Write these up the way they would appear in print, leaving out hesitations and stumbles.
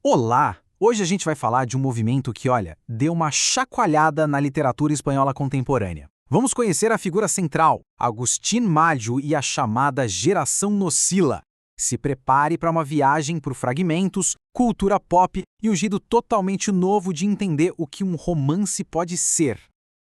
Olá! Hoje a gente vai falar de um movimento que, olha, deu uma chacoalhada na literatura espanhola contemporânea. Vamos conhecer a figura central, Agustín Mallo e a chamada Geração Nocila. Se prepare para uma viagem por fragmentos, cultura pop e um jeito totalmente novo de entender o que um romance pode ser.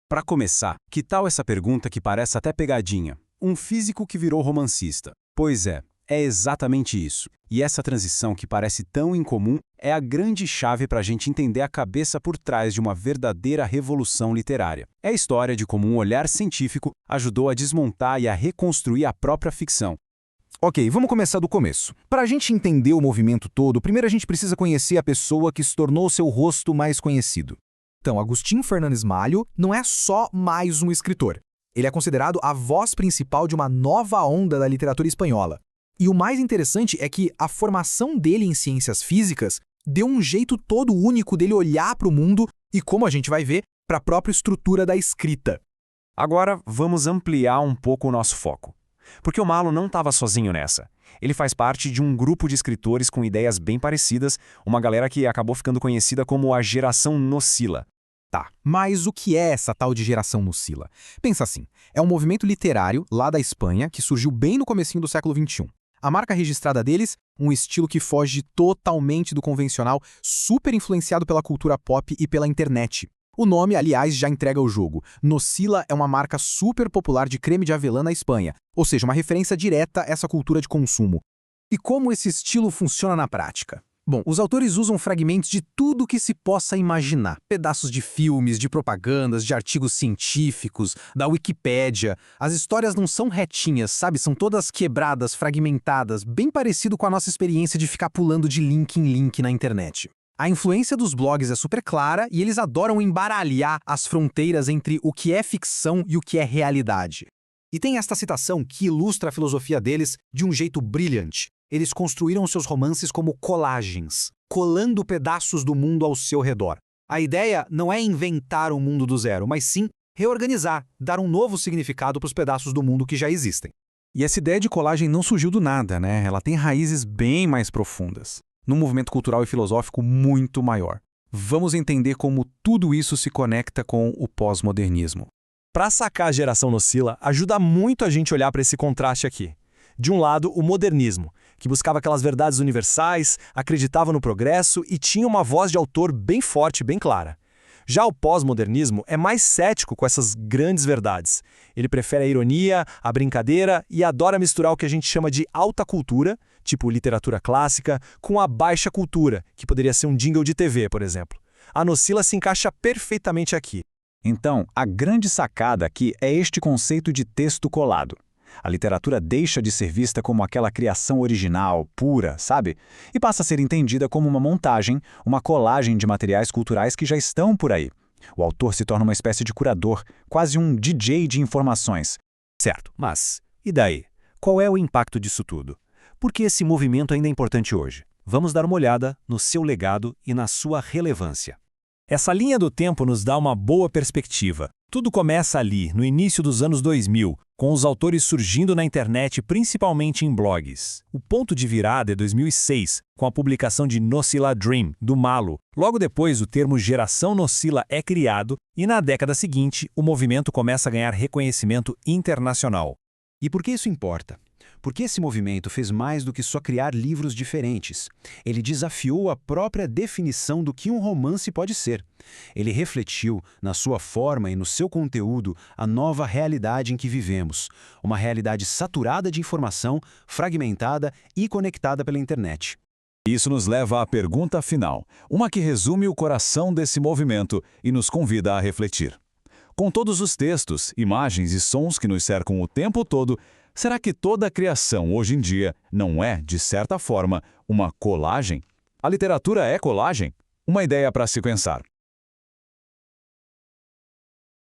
Para começar, que tal essa pergunta que parece até pegadinha? Um físico que virou romancista. Pois é exatamente isso. E essa transição que parece tão incomum é a grande chave para a gente entender a cabeça por trás de uma verdadeira revolução literária. É a história de como um olhar científico ajudou a desmontar e a reconstruir a própria ficção. Ok, vamos começar do começo. Para a gente entender o movimento todo, primeiro a gente precisa conhecer a pessoa que se tornou seu rosto mais conhecido. Então, Agustín Fernández Mallo não é só mais um escritor. Ele é considerado a voz principal de uma nova onda da literatura espanhola. E o mais interessante é que a formação dele em ciências físicas deu um jeito todo único dele olhar para o mundo e, como a gente vai ver, para a própria estrutura da escrita. Agora vamos ampliar um pouco o nosso foco. Porque o Mallo não estava sozinho nessa. Ele faz parte de um grupo de escritores com ideias bem parecidas, uma galera que acabou ficando conhecida como a Geração Nocila. Tá, mas o que é essa tal de Geração Nocila? Pensa assim, é um movimento literário lá da Espanha que surgiu bem no comecinho do século XXI. A marca registrada deles, um estilo que foge totalmente do convencional, super influenciado pela cultura pop e pela internet. O nome, aliás, já entrega o jogo. Nocila é uma marca super popular de creme de avelã na Espanha, ou seja, uma referência direta a essa cultura de consumo. E como esse estilo funciona na prática? Bom, os autores usam fragmentos de tudo que se possa imaginar. Pedaços de filmes, de propagandas, de artigos científicos, da Wikipédia. As histórias não são retinhas, sabe? São todas quebradas, fragmentadas, bem parecido com a nossa experiência de ficar pulando de link em link na internet. A influência dos blogs é super clara e eles adoram embaralhar as fronteiras entre o que é ficção e o que é realidade. E tem esta citação que ilustra a filosofia deles de um jeito brilhante. Eles construíram seus romances como colagens, colando pedaços do mundo ao seu redor. A ideia não é inventar um mundo do zero, mas sim reorganizar, dar um novo significado para os pedaços do mundo que já existem. E essa ideia de colagem não surgiu do nada, né? Ela tem raízes bem mais profundas, num movimento cultural e filosófico muito maior. Vamos entender como tudo isso se conecta com o pós-modernismo. Para sacar a Geração Nocila, ajuda muito a gente olhar para esse contraste aqui. De um lado, o modernismo, que buscava aquelas verdades universais, acreditava no progresso e tinha uma voz de autor bem forte, bem clara. Já o pós-modernismo é mais cético com essas grandes verdades. Ele prefere a ironia, a brincadeira e adora misturar o que a gente chama de alta cultura, tipo literatura clássica, com a baixa cultura, que poderia ser um jingle de TV, por exemplo. A Nocila se encaixa perfeitamente aqui. Então, a grande sacada aqui é este conceito de texto colado. A literatura deixa de ser vista como aquela criação original, pura, sabe? E passa a ser entendida como uma montagem, uma colagem de materiais culturais que já estão por aí. O autor se torna uma espécie de curador, quase um DJ de informações. Certo, mas e daí? Qual é o impacto disso tudo? Por que esse movimento ainda é importante hoje? Vamos dar uma olhada no seu legado e na sua relevância. Essa linha do tempo nos dá uma boa perspectiva. Tudo começa ali, no início dos anos 2000, com os autores surgindo na internet, principalmente em blogs. O ponto de virada é 2006, com a publicação de Nocila Dream, do Mallo. Logo depois, o termo Geração Nocila é criado e, na década seguinte, o movimento começa a ganhar reconhecimento internacional. E por que isso importa? Porque esse movimento fez mais do que só criar livros diferentes. Ele desafiou a própria definição do que um romance pode ser. Ele refletiu, na sua forma e no seu conteúdo, a nova realidade em que vivemos. Uma realidade saturada de informação, fragmentada e conectada pela internet. Isso nos leva à pergunta final, uma que resume o coração desse movimento e nos convida a refletir. Com todos os textos, imagens e sons que nos cercam o tempo todo, será que toda a criação hoje em dia não é, de certa forma, uma colagem? A literatura é colagem? Uma ideia para se pensar.